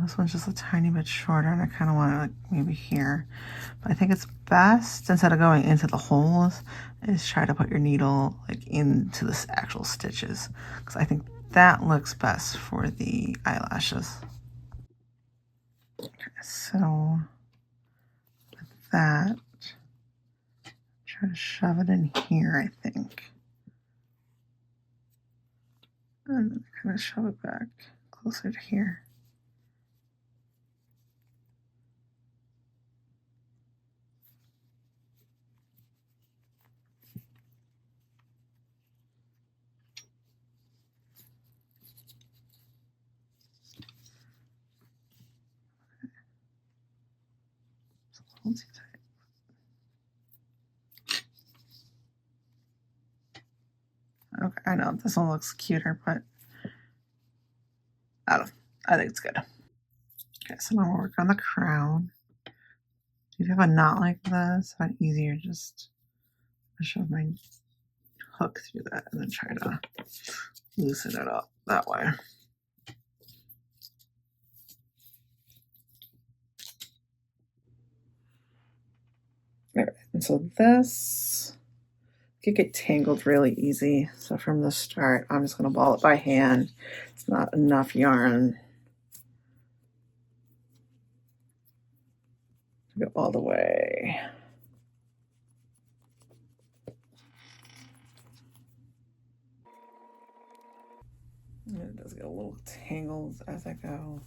This one's just a tiny bit shorter, and I kind of want it like maybe here. But I think it's best, instead of going into the holes, is try to put your needle like into the actual stitches, because I think that looks best for the eyelashes. Okay, so with that, try to shove it in here, I think. And then kind of shove it back closer to here. Hold too tight. Okay, I know this one looks cuter, but I think it's good. Okay, so now we'll work on the crown. If you have a knot like this, it's easier just to shove my hook through that and then try to loosen it up that way. Alright, and so this could get tangled really easy. So from the start, I'm just going to ball it by hand. It's not enough yarn to go all the way. And it does get a little tangled as I go,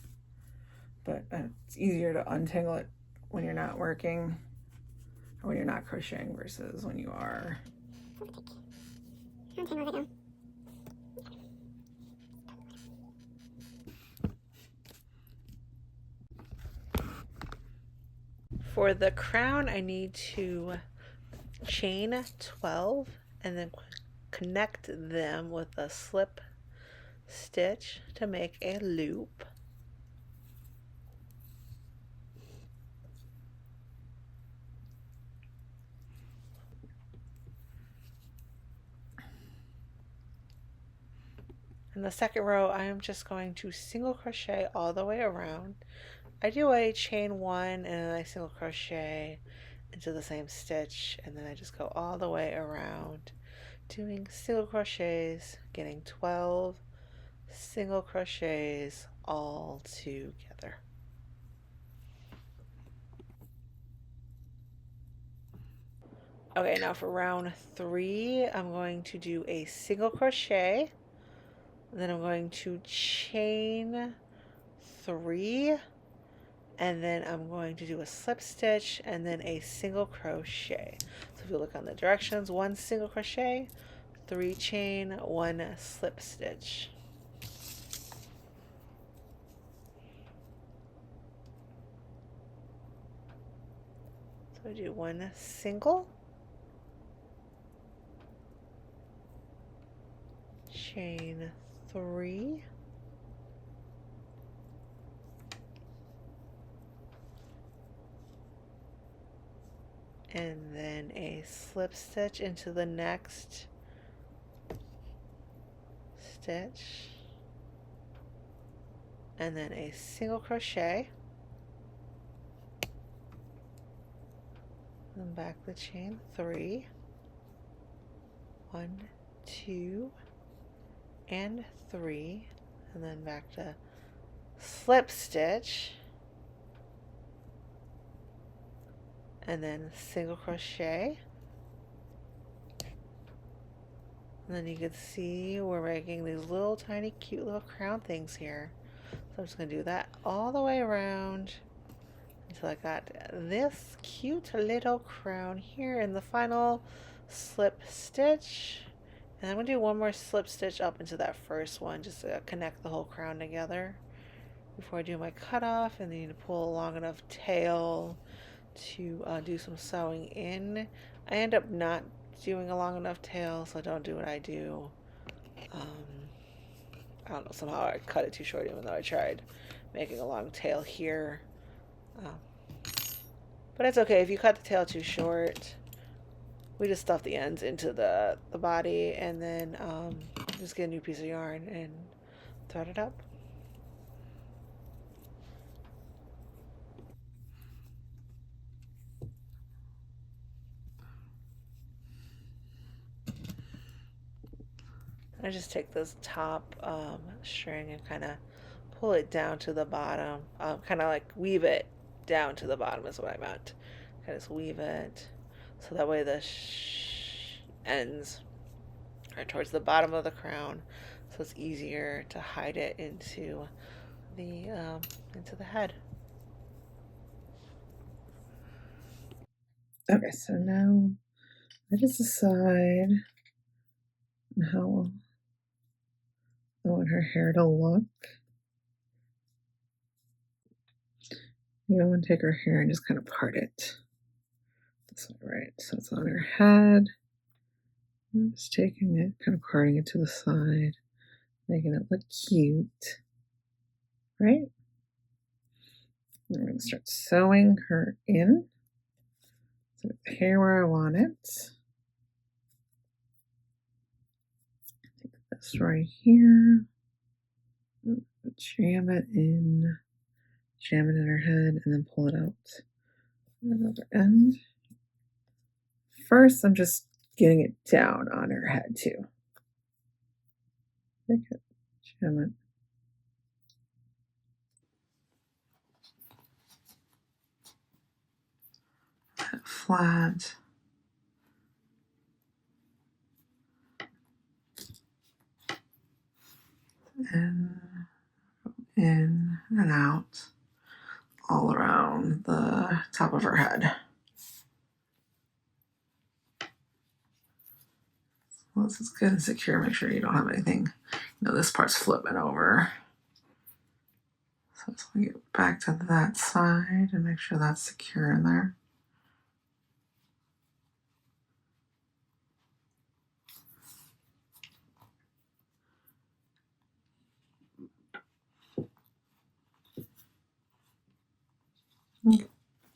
but it's easier to untangle it when you're not working or when you're not crocheting versus when you are. For the crown, I need to chain 12 and then connect them with a slip stitch to make a loop. In the second row, I am just going to single crochet all the way around. I do a chain 1 and then I single crochet into the same stitch, and then I just go all the way around doing single crochets, getting 12 single crochets all together. Okay, now for round 3, I'm going to do a single crochet, then I'm going to chain 3, and then I'm going to do a slip stitch and then a single crochet. So if you look on the directions, 1 single crochet, 3 chain, 1 slip stitch. So I do 1 single, chain 3, and then a slip stitch into the next stitch, and then a single crochet, then back the chain 3, 1, 2, and 3, and then back to slip stitch, and then single crochet. And then you can see we're making these little tiny cute little crown things here. So I'm just going to do that all the way around until I got this cute little crown here in the final slip stitch. And I'm going to do one more slip stitch up into that first one just to connect the whole crown together before I do my cutoff. And then you need to pull a long enough tail to do some sewing in. I end up not doing a long enough tail, so don't do what I do. I don't know, somehow I cut it too short even though I tried making a long tail here. But it's okay if you cut the tail too short. We just stuff the ends into the body and then just get a new piece of yarn and thread it up. I just take this top string and kind of pull it down to the bottom, kind of like weave it down to the bottom is what I meant. Kind of just weave it so that way the ends are towards the bottom of the crown, so it's easier to hide it into the head. Okay, so now I just decide how I want her hair to look. You know, and take her hair and just kind of part it this way, right? So it's on her head. I'm just taking it, kind of parting it to the side, making it look cute, right? And we're going to start sewing her in. So the hair where I want it. Take this right here. Jam it in her head, and then pull it out another end. First, I'm just getting it down on her head too. Pick it, jam it. Flat. And in and out all around the top of her head. Well, this is good and secure. Make sure you don't have anything. You know, this part's flipping over. So let's get back to that side and make sure that's secure in there.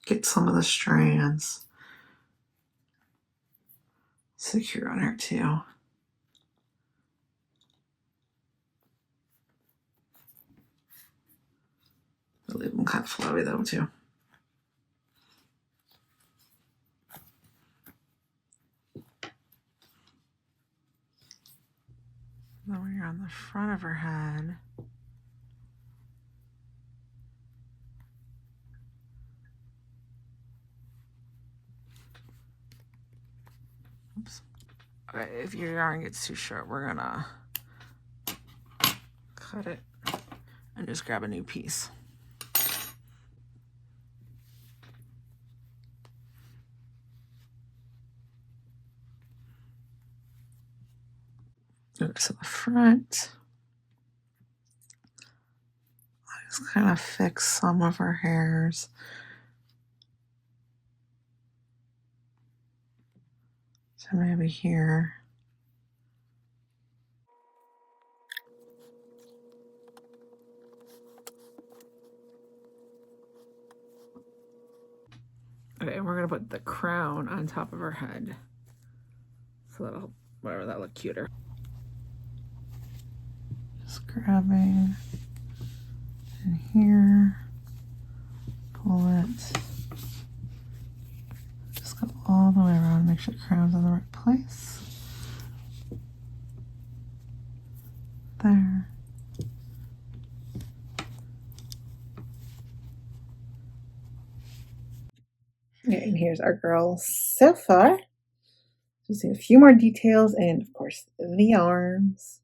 Get some of the strands secure on her too. Leave them kind of flowy though too. Then when you're on the front of her head, oops. Okay, if your yarn gets too short, we're gonna cut it and just grab a new piece. Okay, so the front, I just kind of fix some of her hairs. So maybe here. Okay, and we're gonna put the crown on top of her head. So that'll, whatever, that look cuter. Just grabbing in here, pull it, just go all the way around, make sure the crown's in the right place. Okay, and here's our girl so far. Just need a few more details and, of course, the arms.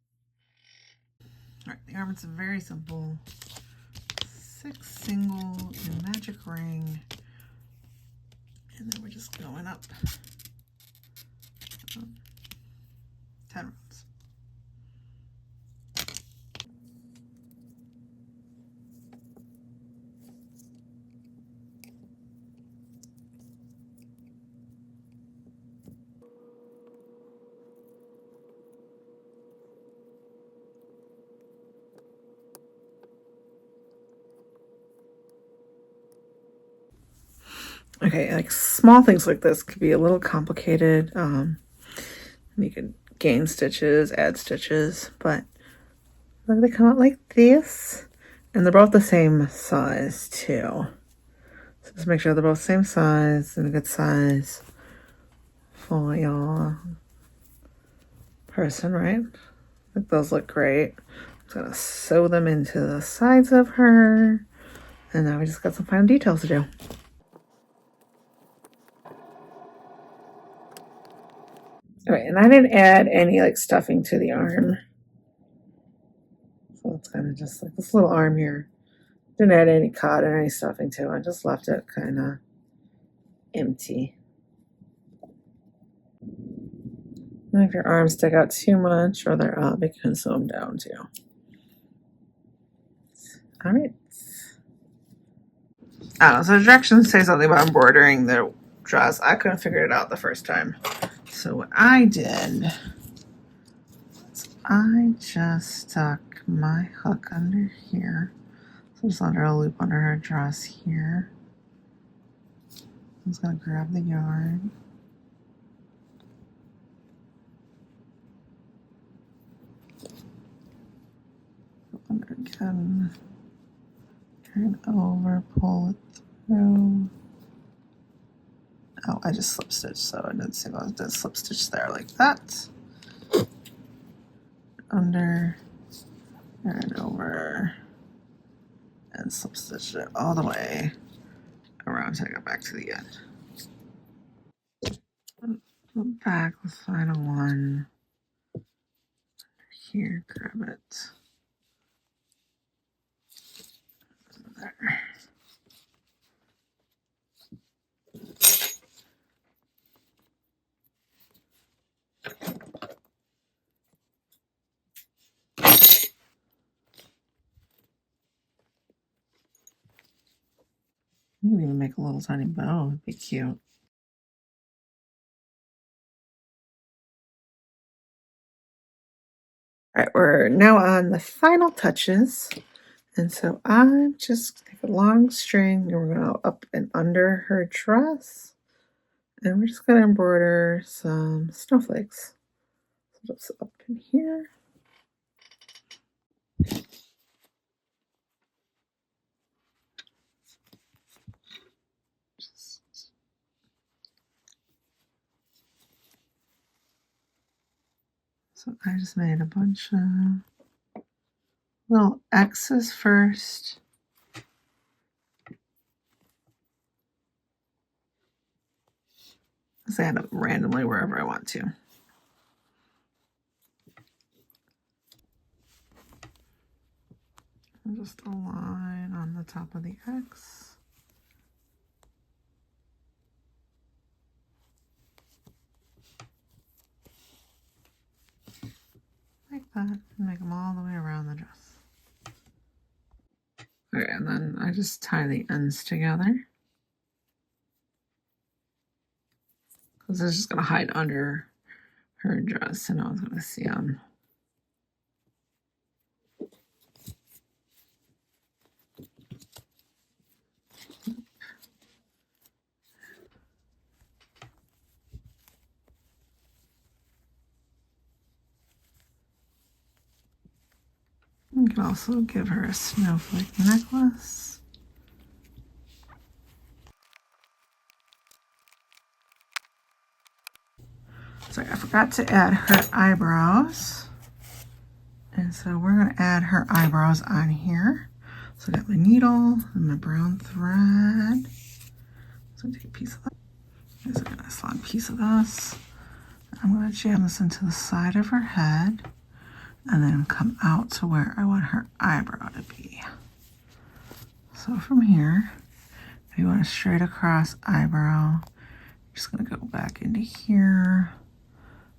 All right, the arm is very simple. 6 single in magic ring. And then we're just going up 10 rounds. Okay, like small things like this could be a little complicated. You could gain stitches, add stitches, but look, they come out like this, and they're both the same size too. So just make sure they're both the same size and a good size for your person, right? I think those look great. I'm just gonna sew them into the sides of her, and now we just got some final details to do. All right, and I didn't add any like stuffing to the arm. So it's kind of just like this little arm here. Didn't add any cotton or any stuffing to it. I just left it kind of empty. And if your arms stick out too much or they're up, you can sew them down too. All right. So the directions say something about embroidering the dress. I couldn't figure it out the first time. So what I did is I just stuck my hook under here. So just under a loop under her dress here. I'm just going to grab the yarn. Under again. Turn over, pull it through. Oh, I just slip stitched, so I didn't see if I did slip stitch there like that. Under, and over, and slip stitch it all the way around until I got back to the end. Go back the final one. Here, grab it. There. You can even make a little tiny bow. It'd be cute. All right, we're now on the final touches. And so I'm just take a long string and we're going to up and under her dress. And we're just going to embroider some snowflakes. So just up in here. So I just made a bunch of little X's first. Just add them randomly wherever I want to. And just a line on the top of the X. Like that, and make them all the way around the dress. Okay, and then I just tie the ends together. Because it's just going to hide under her dress, and I was going to see them. You can also give her a snowflake necklace. Sorry, I forgot to add her eyebrows. And so we're going to add her eyebrows on here. So I got my needle and my brown thread. So take a piece of that. Here's a nice long piece of this. I'm going to jam this into the side of her head and then come out to where I want her eyebrow to be. So from here, if you want a straight across eyebrow, you're just going to go back into here,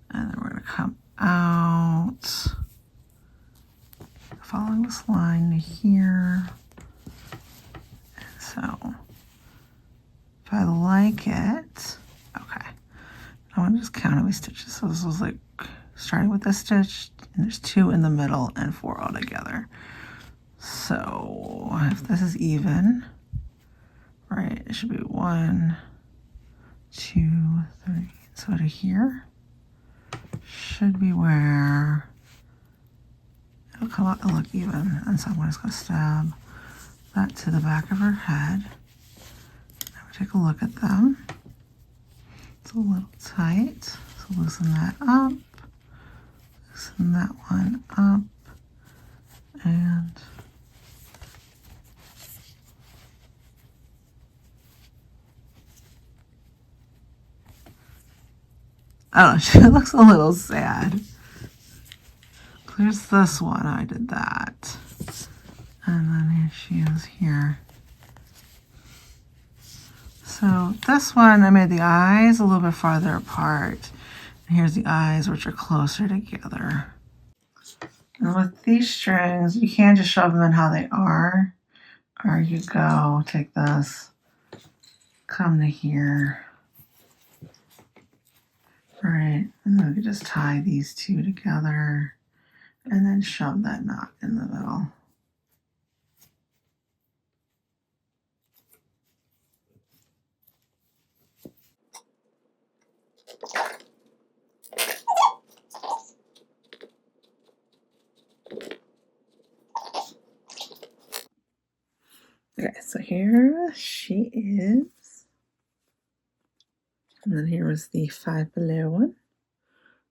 and then we're going to come out, following this line to here. And so, if I like it, okay, I want to just count how many stitches. So this was like starting with this stitch, and there's 2 in the middle and 4 all together. So if this is even, right, it should be 1, 2, 3. So to here should be where it'll come out and look even. And so I'm just going to stab that to the back of her head. Now we take a look at them. It's a little tight, so loosen that up, loosen that one up, and I don't know, she looks a little sad. There's this one, I did that. And then here she is here. So this one, I made the eyes a little bit farther apart. And here's the eyes, which are closer together. And with these strings, you can just shove them in how they are. Or you go, take this, come to here. Right, and then we can just tie these 2 together and then shove that knot in the middle. Okay, so here she is. And then here was the 5 below one.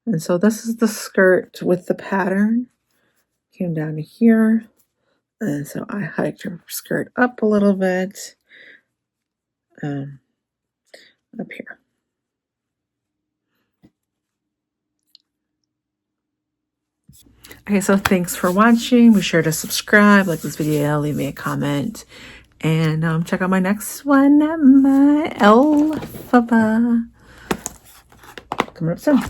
And so this is the skirt with the pattern. Came down to here. And so I hiked her skirt up a little bit. Up here. Okay, so thanks for watching. Be sure to subscribe, like this video, leave me a comment, and check out my next one, my alphabet, coming up soon.